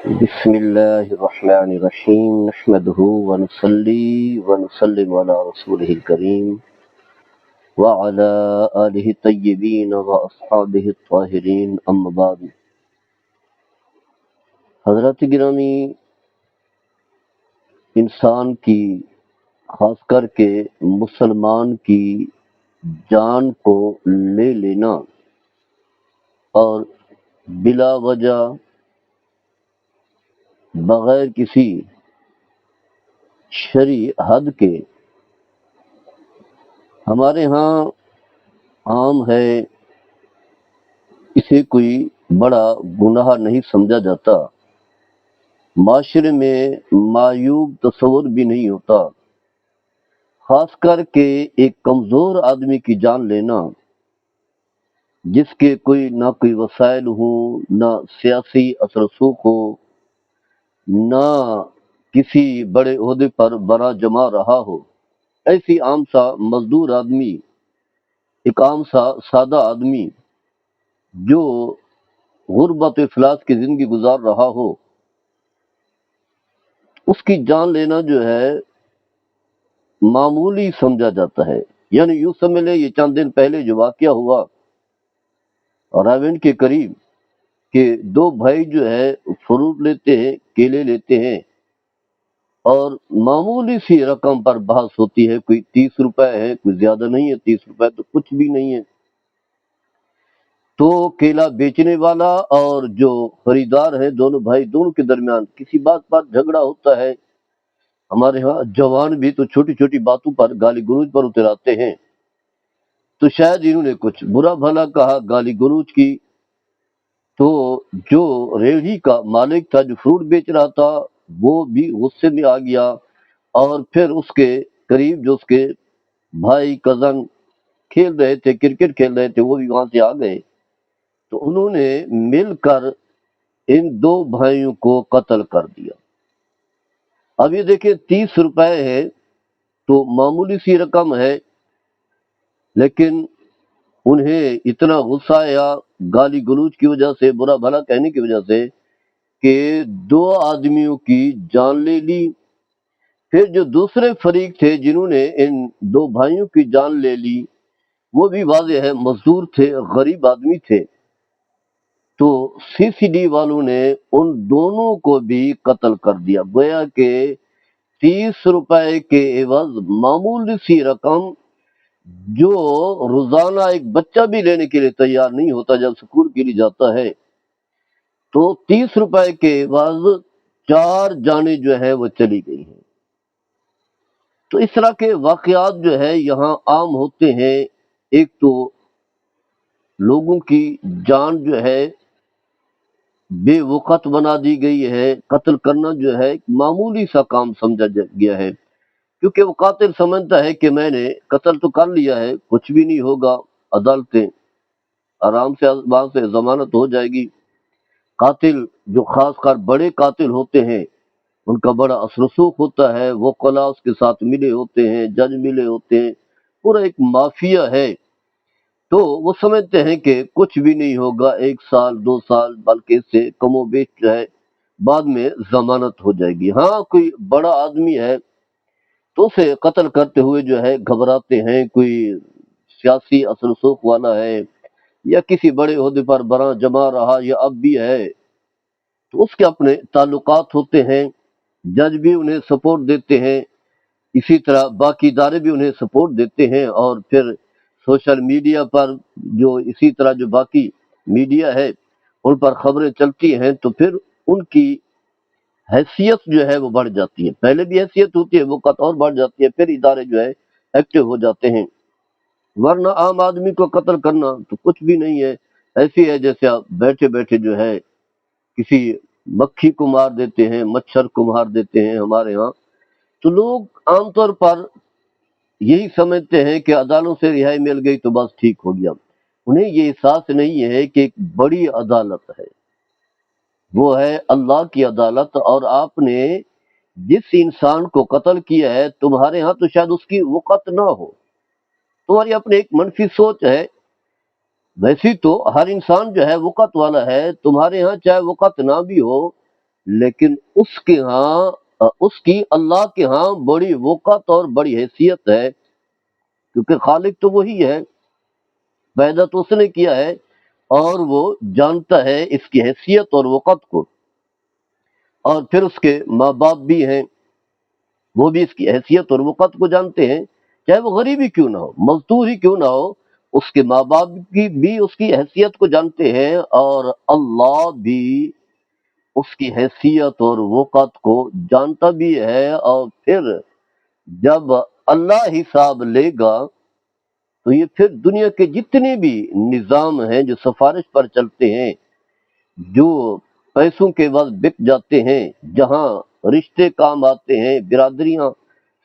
بسم الله الرحمن الرحيم نحمده ونصلي ونسلم على رسوله الكريم وعلى آله الطيبين وأصحابه الطاهرين أما بعد. حضرات گرامی، انسان کی، خاص کر کے مسلمان کی جان کو لے لینا اور بلا وجہ بغیر کسی شرعی حد کے ہمارے ہاں عام ہے، اسے کوئی بڑا گناہ نہیں سمجھا جاتا، معاشرے میں معیوب تصور بھی نہیں ہوتا، خاص کر کے ایک کمزور آدمی کی جان لینا جس کے نہ کوئی وسائل ہوں، نہ سیاسی اثر و رسوخ ہو، نہ کسی بڑے عہدے پر بڑا جمع رہا ہو، ایسی عام سا مزدور آدمی، ایک عام سا سادہ آدمی جو غربت و افلاس کی زندگی گزار رہا ہو، اس کی جان لینا جو ہے معمولی سمجھا جاتا ہے. یعنی یوں سمجھ لے، یہ چند دن پہلے جو واقعہ ہوا راونڈ کے قریب کہ دو بھائی جو ہے فروٹ لیتے ہیں، کیلے لیتے ہیں، اور معمولی سی رقم پر بحث ہوتی ہے. کوئی 30 روپے ہے، کوئی زیادہ نہیں ہے، 30 روپے تو کچھ بھی نہیں ہے. تو کیلا بیچنے والا اور جو خریدار ہے، دونوں بھائی، دونوں کے درمیان کسی بات پر جھگڑا ہوتا ہے. ہمارے ہاں جوان بھی تو چھوٹی چھوٹی باتوں پر گالی گلوچ پر اتر آتے ہیں، تو شاید انہوں نے کچھ برا بھلا کہا، گالی گلوچ کی، تو جو ریڑھی کا مالک تھا، جو فروٹ بیچ رہا تھا، وہ بھی غصے میں آ گیا، اور پھر اس کے قریب جو اس کے بھائی کزن کھیل رہے تھے، کرکٹ کھیل رہے تھے، وہ بھی وہاں سے آ گئے. تو انہوں نے مل کر ان دو بھائیوں کو قتل کر دیا. اب یہ دیکھیں، 30 روپے ہے تو معمولی سی رقم ہے، لیکن انہیں اتنا غصہ آیا گالی گلوچ کی وجہ سے، برا بھلا کہنے کی وجہ سے، کہ دو آدمیوں کی جان لے لی. پھر جو دوسرے فریق تھے جنہوں نے ان دو بھائیوں کی جان لے لی، وہ بھی واضح ہے مزدور تھے، غریب آدمی تھے. تو سی سی ڈی والوں نے ان دونوں کو بھی قتل کر دیا. گویا کہ 30 روپے کے عوض معمولی سی رقم جو روزانہ ایک بچہ بھی لینے کے لیے تیار نہیں ہوتا جب اسکول کے لیے جاتا ہے، تو 30 روپے کے عوض 4 جانیں جو ہے وہ چلی گئی ہیں. تو اس طرح کے واقعات جو ہے یہاں عام ہوتے ہیں. ایک تو لوگوں کی جان جو ہے بے وقت بنا دی گئی ہے، قتل کرنا جو ہے ایک معمولی سا کام سمجھا گیا ہے، کیونکہ وہ قاتل سمجھتا ہے کہ میں نے قتل تو کر لیا ہے، کچھ بھی نہیں ہوگا، عدالتیں آرام سے وہاں سے ضمانت ہو جائے گی. قاتل جو خاص کر بڑے قاتل ہوتے ہیں، ان کا بڑا اثر و رسوخ ہوتا ہے، وہ وکلاء اس کے ساتھ ملے ہوتے ہیں، جج ملے ہوتے ہیں، پورا ایک مافیا ہے. تو وہ سمجھتے ہیں کہ کچھ بھی نہیں ہوگا، 1 سال 2 سال، بلکہ اس سے کم و بیش جو ہے بعد میں ضمانت ہو جائے گی. ہاں کوئی بڑا آدمی ہے تو اسے قتل کرتے ہوئے جو ہے گھبراتے ہیں، کوئی سیاسی اثر و رسوخ والا ہے یا کسی بڑے عہدے پر برا جما رہا یا اب بھی ہے، تو اس کے اپنے تعلقات ہوتے ہیں، جج بھی انہیں سپورٹ دیتے ہیں، اسی طرح باقی ادارے بھی انہیں سپورٹ دیتے ہیں. اور پھر سوشل میڈیا پر جو اسی طرح جو باقی میڈیا ہے ان پر خبریں چلتی ہیں، تو پھر ان کی حیثیت جو ہے وہ بڑھ جاتی ہے. پہلے بھی حیثیت ہوتی ہے، وہ قط اور بڑھ جاتی ہے، پھر ادارے جو ہے ایکٹیو ہو جاتے ہیں. ورنہ عام آدمی کو قتل کرنا تو کچھ بھی نہیں ہے، ایسی ہے جیسے آپ بیٹھے بیٹھے جو ہے کسی مکھی کو مار دیتے ہیں، مچھر کو مار دیتے ہیں ہمارے ہاں. تو لوگ عام طور پر یہی سمجھتے ہیں کہ عدالتوں سے رہائی مل گئی تو بس ٹھیک ہو گیا. انہیں یہ احساس نہیں ہے کہ ایک بڑی عدالت ہے، وہ ہے اللہ کی عدالت. اور آپ نے جس انسان کو قتل کیا ہے، تمہارے ہاں تو شاید اس کی وقت نہ ہو، تمہاری اپنے ایک منفی سوچ ہے. ویسی تو ہر انسان جو ہے وقت والا ہے، تمہارے ہاں چاہے وقت نہ بھی ہو، لیکن اس کی اللہ کے ہاں بڑی وقت اور بڑی حیثیت ہے، کیونکہ خالق تو وہی ہے، پیدا تو اس نے کیا ہے، اور وہ جانتا ہے اس کی حیثیت اور وقت کو۔ اور پھر اس کے ماں باپ بھی ہیں، وہ بھی اس کی حیثیت اور وقت کو جانتے ہیں، چاہے وہ غریب ہی کیوں نہ ہو، مزدور ہی کیوں نہ ہو، اس کے ماں باپ کی بھی اس کی حیثیت کو جانتے ہیں، اور اللہ بھی اس کی حیثیت اور وقت کو جانتا بھی ہے۔ اور پھر جب اللہ حساب لے گا تو یہ پھر دنیا کے جتنے بھی نظام ہیں جو سفارش پر چلتے ہیں، جو پیسوں کے بعد بک جاتے ہیں، جہاں رشتے کام آتے ہیں، برادریاں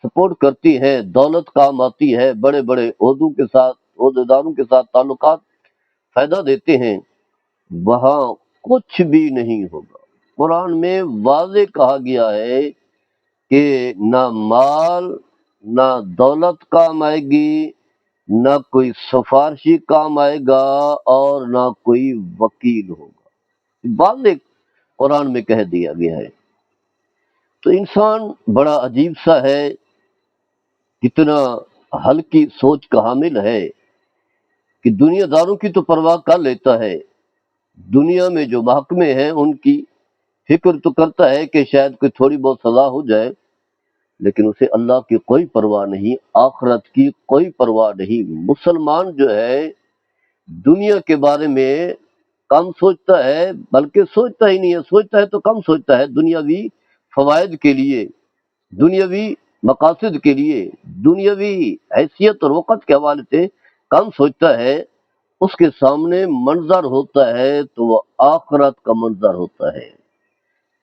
سپورٹ کرتی ہیں، دولت کام آتی ہے، بڑے بڑے عہدیداروں کے ساتھ تعلقات فائدہ دیتے ہیں، وہاں کچھ بھی نہیں ہوگا۔ قرآن میں واضح کہا گیا ہے کہ نہ مال نہ دولت کام آئے گی، نہ کوئی سفارشی کام آئے گا، اور نہ کوئی وکیل ہوگا، واضح قرآن میں کہہ دیا گیا ہے۔ تو انسان بڑا عجیب سا ہے، کتنا ہلکی سوچ کا حامل ہے کہ دنیا داروں کی تو پرواہ کر لیتا ہے، دنیا میں جو محکمے ہیں ان کی فکر تو کرتا ہے کہ شاید کوئی تھوڑی بہت سزا ہو جائے، لیکن اسے اللہ کی کوئی پرواہ نہیں، آخرت کی کوئی پرواہ نہیں۔ مسلمان جو ہے دنیا کے بارے میں کم سوچتا ہے، بلکہ سوچتا ہی نہیں ہے، سوچتا ہے تو کم سوچتا ہے، دنیاوی فوائد کے لیے، دنیاوی مقاصد کے لیے، دنیاوی حیثیت اور وقت کے حوالے سے کم سوچتا ہے۔ اس کے سامنے منظر ہوتا ہے تو وہ آخرت کا منظر ہوتا ہے،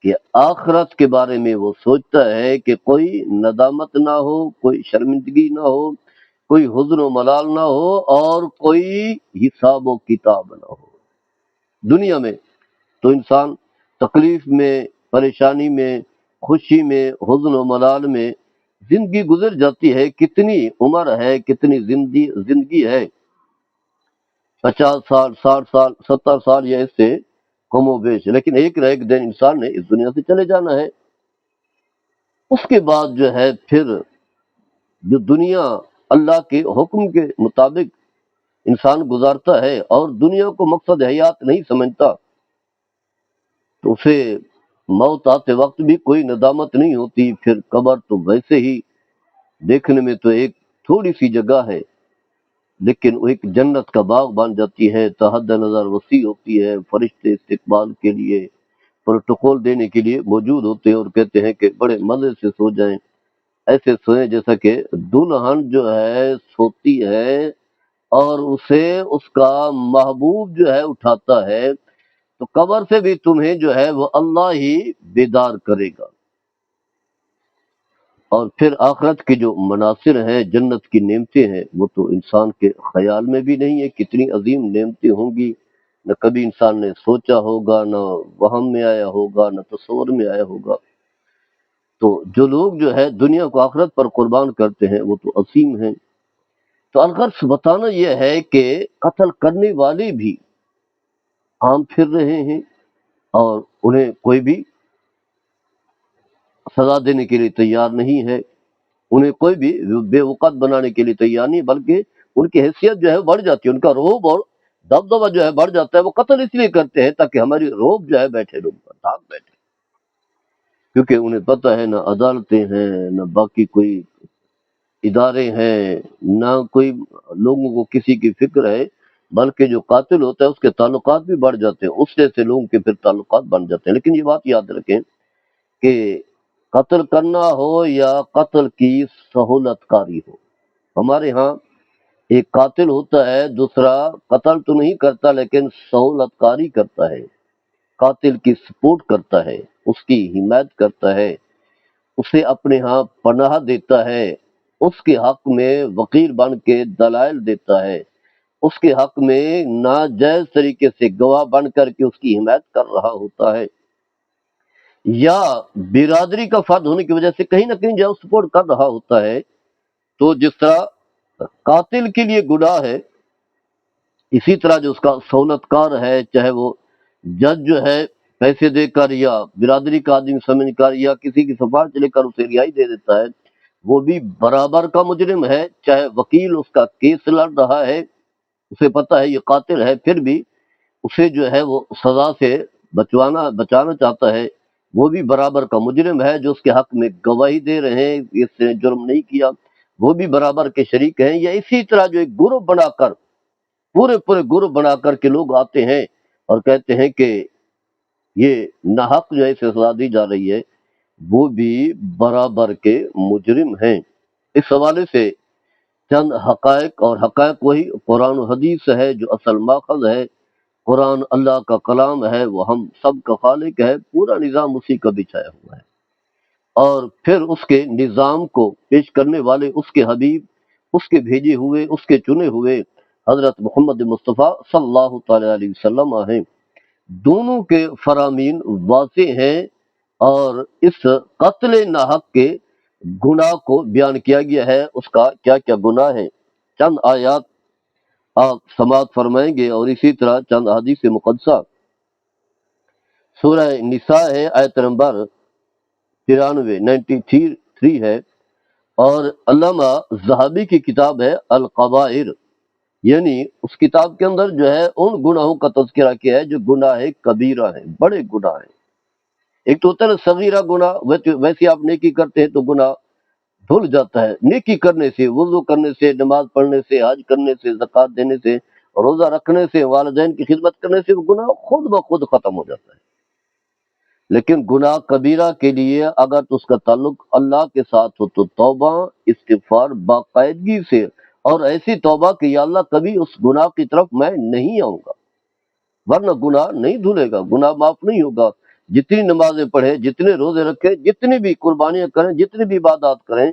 کہ آخرت کے بارے میں وہ سوچتا ہے کہ کوئی ندامت نہ ہو، کوئی شرمندگی نہ ہو، کوئی حزن و ملال نہ ہو، اور کوئی حساب و کتاب نہ ہو۔ دنیا میں تو انسان تکلیف میں، پریشانی میں، خوشی میں، حزن و ملال میں زندگی گزر جاتی ہے۔ کتنی عمر ہے، کتنی زندگی ہے، 50 سال، 60 سال، 70 سال یا اس سے کم و بیش، لیکن ایک نہ ایک دن انسان نے اس دنیا سے چلے جانا ہے۔ اس کے بعد جو ہے پھر جو دنیا اللہ کے حکم کے مطابق انسان گزارتا ہے اور دنیا کو مقصد حیات نہیں سمجھتا، تو اسے موت آتے وقت بھی کوئی ندامت نہیں ہوتی۔ پھر قبر تو ویسے ہی دیکھنے میں تو ایک تھوڑی سی جگہ ہے، لیکن وہ ایک جنت کا باغ بن جاتی ہے، تحت نظر وسیع ہوتی ہے، فرشتے استقبال کے لیے، پروٹوکول دینے کے لیے موجود ہوتے ہیں، اور کہتے ہیں کہ بڑے مزے سے سو جائیں، ایسے سوئیں جیسا کہ دلہن جو ہے سوتی ہے اور اسے اس کا محبوب جو ہے اٹھاتا ہے، تو قبر سے بھی تمہیں جو ہے وہ اللہ ہی بیدار کرے گا۔ اور پھر آخرت کے جو مناصر ہیں، جنت کی نعمتیں ہیں، وہ تو انسان کے خیال میں بھی نہیں ہے، کتنی عظیم نعمتیں ہوں گی، نہ کبھی انسان نے سوچا ہوگا، نہ وہم میں آیا ہوگا، نہ تصور میں آیا ہوگا۔ تو جو لوگ جو ہے دنیا کو آخرت پر قربان کرتے ہیں وہ تو عظیم ہیں۔ تو الغرض بتانا یہ ہے کہ قتل کرنے والے بھی عام پھر رہے ہیں، اور انہیں کوئی بھی سزا دینے کے لیے تیار نہیں ہے، انہیں کوئی بھی بے وقت بنانے کے لیے تیار نہیں، بلکہ ان کی حیثیت جو ہے بڑھ جاتی ہے، ان کا رعب اور دبدبہ جو ہے بڑھ جاتا ہے۔ وہ قتل اس لیے کرتے ہیں تاکہ ہماری رعب جو ہے بیٹھے، لوگ پر دھاک بیٹھے، کیونکہ انہیں پتہ ہے نہ عدالتیں ہیں، نہ باقی کوئی ادارے ہیں، نہ کوئی لوگوں کو کسی کی فکر ہے، بلکہ جو قاتل ہوتا ہے اس کے تعلقات بھی بڑھ جاتے ہیں، اس سے لوگوں کے پھر تعلقات بن جاتے ہیں۔ لیکن یہ بات یاد رکھیں کہ قتل کرنا ہو یا قتل کی سہولت کاری ہو، ہمارے ہاں ایک قاتل ہوتا ہے، دوسرا قتل تو نہیں کرتا لیکن سہولت کاری کرتا ہے، قاتل کی سپورٹ کرتا ہے، اس کی حمایت کرتا ہے، اسے اپنے ہاں پناہ دیتا ہے، اس کے حق میں وکیل بن کے دلائل دیتا ہے، اس کے حق میں ناجائز طریقے سے گواہ بن کر کے اس کی حمایت کر رہا ہوتا ہے، یا برادری کا فرد ہونے کی وجہ سے کہیں نہ کہیں جو سپورٹ کر رہا ہوتا ہے۔ تو جس طرح قاتل کے لیے گناہ ہے، اسی طرح جو اس کا سہولت کار ہے، چاہے وہ جج جو ہے پیسے دے کر یا برادری کا آدمی سمجھ کر یا کسی کی سفارش لے کر اسے رہائی دے دیتا ہے، وہ بھی برابر کا مجرم ہے۔ چاہے وکیل اس کا کیس لڑ رہا ہے، اسے پتہ ہے یہ قاتل ہے، پھر بھی اسے جو ہے وہ سزا سے بچانا چاہتا ہے، وہ بھی برابر کا مجرم ہے۔ جو اس کے حق میں گواہی دے رہے ہیں اس نے جرم نہیں کیا، وہ بھی برابر کے شریک ہیں۔ یا اسی طرح جو ایک گروہ بنا کر، پورے گروہ بنا کر کے لوگ آتے ہیں اور کہتے ہیں کہ یہ ناحق جو ہے اسے سزا دی جا رہی ہے، وہ بھی برابر کے مجرم ہیں۔ اس حوالے سے چند حقائق، اور حقائق وہی قرآن و حدیث ہے جو اصل ماخذ ہے۔ قرآن اللہ کا کلام ہے، وہ ہم سب کا خالق ہے، پورا نظام اسی کا بچھایا ہوا ہے، اور پھر اس کے نظام کو پیش کرنے والے اس کے حبیب، اس کے بھیجے ہوئے، اس کے چنے ہوئے حضرت محمد مصطفیٰ صلی اللہ تعالی علیہ وسلم ہیں۔ دونوں کے فرامین واضح ہیں، اور اس قتل ناحق کے گناہ کو بیان کیا گیا ہے، اس کا کیا کیا گناہ ہے۔ چند آیات آپ سماعت فرمائیں گے، اور اسی طرح چند حدیث مقدسہ۔ سورہ نساء ہے، آیت نمبر 93 ہے، اور علامہ ذہبی کی کتاب ہے القبائر، یعنی اس کتاب کے اندر جو ہے ان گناہوں کا تذکرہ کیا ہے جو گناہ کبیرہ ہیں، بڑے گناہ ہیں۔ ایک تو ہوتا ہے نا صغیرہ گناہ، ویسے آپ نیکی کرتے ہیں تو گناہ دھل جاتا ہے۔ نیکی کرنے سے، وضو کرنے سے، نماز پڑھنے سے، حج کرنے سے، زکوٰۃ دینے سے، روزہ رکھنے سے، والدین کی خدمت کرنے سے وہ گناہ خود بخود ختم ہو جاتا ہے۔ لیکن گناہ کبیرہ کے لیے اگر اس کا تعلق اللہ کے ساتھ ہو تو توبہ، استغفار باقاعدگی سے، اور ایسی توبہ کہ یا اللہ کبھی اس گناہ کی طرف میں نہیں آؤں گا، ورنہ گناہ نہیں دھلے گا، گناہ معاف نہیں ہوگا۔ جتنی نمازیں پڑھیں، جتنے روزے رکھیں، جتنی بھی قربانیاں کریں، جتنی بھی عبادات کریں،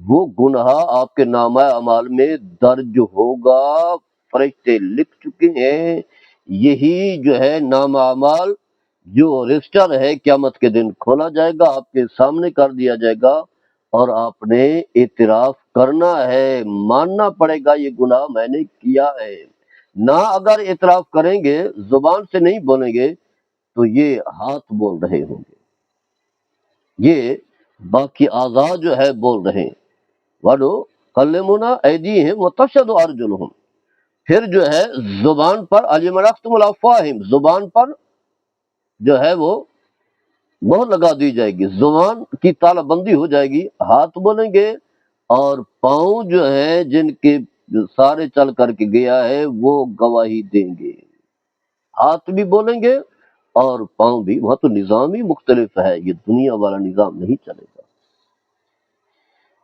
وہ گناہ آپ کے نامہ اعمال میں درج ہوگا۔ فرشتے لکھ چکے ہیں، یہی جو ہے نامہ اعمال جو رجسٹر ہے قیامت کے دن کھولا جائے گا، آپ کے سامنے کر دیا جائے گا، اور آپ نے اعتراف کرنا ہے، ماننا پڑے گا یہ گناہ میں نے کیا ہے۔ نہ اگر اعتراف کریں گے، زبان سے نہیں بولیں گے، تو یہ ہاتھ بول رہے ہوں گے، یہ باقی اعضاء جو ہے بول رہے ہیں۔ وَلُو قَلِّمُنَا أَيْدِيهِمْ وَتَشْهَدُ أَرْجُلُهُمْ، پھر جو ہے زبان پر عَلِمَ نَخْتُمُ الْأَفْوَاهِمْ، زبان پر جو ہے وہ مہر لگا دی جائے گی، زبان کی تالہ بندی ہو جائے گی، ہاتھ بولیں گے، اور پاؤں جو ہے جن کے سارے چل کر کے گیا ہے وہ گواہی دیں گے۔ ہاتھ بھی بولیں گے اور پاؤں بھی، وہاں تو نظام ہی مختلف ہے، یہ دنیا والا نظام نہیں چلے گا۔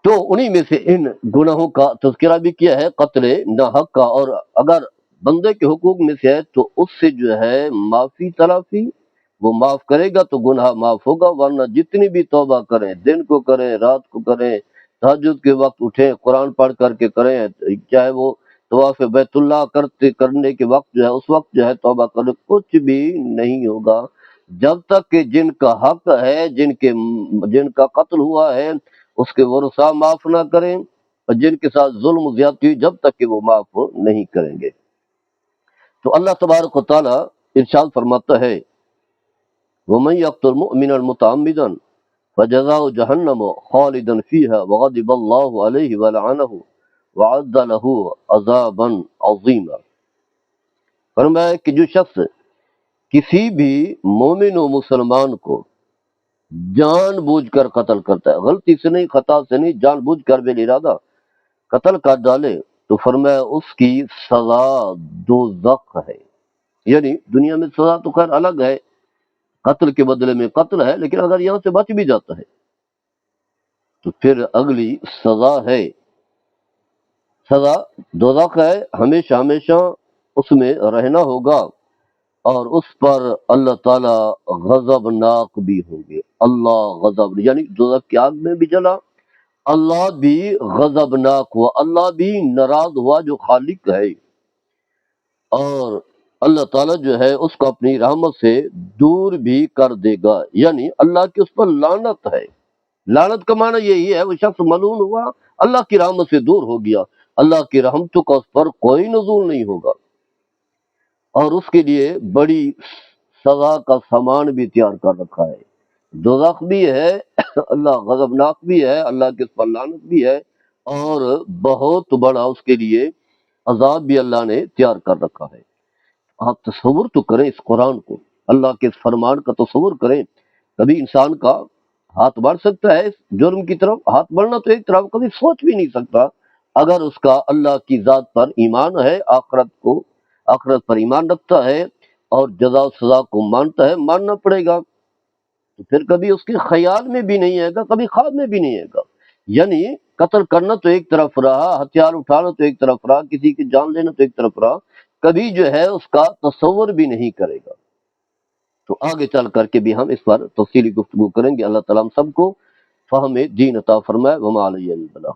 تو انہی میں سے ان گناہوں کا تذکرہ بھی کیا ہے، قتل ناحق کا، اور اگر بندے کے حقوق میں سے ہے تو اس سے جو ہے معافی تلافی، وہ معاف کرے گا تو گناہ معاف ہوگا، ورنہ جتنی بھی توبہ کریں، دن کو کریں، رات کو کریں، تہجد کے وقت اٹھیں، قرآن پڑھ کر کے کریں، چاہے وہ طواف بیت اللہ کرنے کے وقت جو ہے اس وقت جو ہے توبہ کریں، کچھ بھی نہیں ہوگا، جب تک کہ جن کا حق ہے، جن کا قتل ہوا ہے، اس کے ورثاء معاف نہ کریں، اور جن کے ساتھ ظلم و زیادتی ہوئی جب تک کہ وہ معاف نہیں کریں گے۔ تو اللہ تبارک و تعالیٰ ارشاد فرماتا ہے، وَمَن يَقْتُلْ مُؤْمِنًا مُتَعَمِّدًا فَجَزَاؤُهُ جَهَنَّمُ خَالِدًا فِيهَا وَغَضِبَ اللَّهُ عَلَيْهِ وَلَعَنَهُ وَأَعَدَّ لَهُ عَذَابًا عَظِيمًا۔ فرمایا کہ جو شخص کسی بھی مومن و مسلمان کو جان بوجھ کر قتل کرتا ہے، غلطی سے نہیں، خطا سے نہیں، جان بوجھ کر بے ارادہ قتل کر ڈالے، تو فرمایا اس کی سزا دوزخ ہے۔ یعنی دنیا میں سزا تو خیر الگ ہے، قتل کے بدلے میں قتل ہے، لیکن اگر یہاں سے بچ بھی جاتا ہے تو پھر اگلی سزا ہے، سزا دوزخ ہے، ہمیشہ ہمیشہ اس میں رہنا ہوگا، اور اس پر اللہ تعالیٰ غضبناک بھی ہوں گے۔ اللہ غضب، یعنی دوزخ کی آگ میں بھی جلا، اللہ بھی غضبناک ہوا، اللہ بھی ناراض ہوا جو خالق ہے، اور اللہ تعالیٰ جو ہے اس کو اپنی رحمت سے دور بھی کر دے گا، یعنی اللہ کی اس پر لعنت ہے۔ لعنت کا معنی یہی ہے، وہ شخص ملعون ہوا، اللہ کی رحمت سے دور ہو گیا، اللہ کی رحمتوں کا اس پر کوئی نزول نہیں ہوگا، اور اس کے لیے بڑی سزا کا سامان بھی تیار کر رکھا ہے۔ دوزخ بھی ہے، اللہ غضبناک بھی ہے، اللہ کے اس پر لعنت بھی ہے، اور بہت بڑا اس کے لیے عذاب بھی اللہ نے تیار کر رکھا ہے۔ آپ تصور تو کریں اس قرآن کو، اللہ کے اس فرمان کا تصور کریں۔ کبھی انسان کا ہاتھ بڑھ سکتا ہے اس جرم کی طرف؟ ہاتھ بڑھنا تو ایک طرف کبھی سوچ بھی نہیں سکتا، اگر اس کا اللہ کی ذات پر ایمان ہے، آخرت پر ایمان رکھتا ہے اور جزا و سزا کو مانتا ہے، ماننا پڑے گا، تو پھر کبھی اس کے خیال میں بھی نہیں آئے گا، کبھی خواب میں بھی نہیں آئے گا۔ یعنی قتل کرنا تو ایک طرف رہا، ہتھیار اٹھانا تو ایک طرف رہا، کسی کی جان لینا تو ایک طرف رہا، کبھی جو ہے اس کا تصور بھی نہیں کرے گا۔ تو آگے چل کر کے بھی ہم اس پر تفصیلی گفتگو کریں گے۔ اللہ تعالیٰ ہم سب کو فہم دین عطا فرمائے۔ وما علیہ البلاغ۔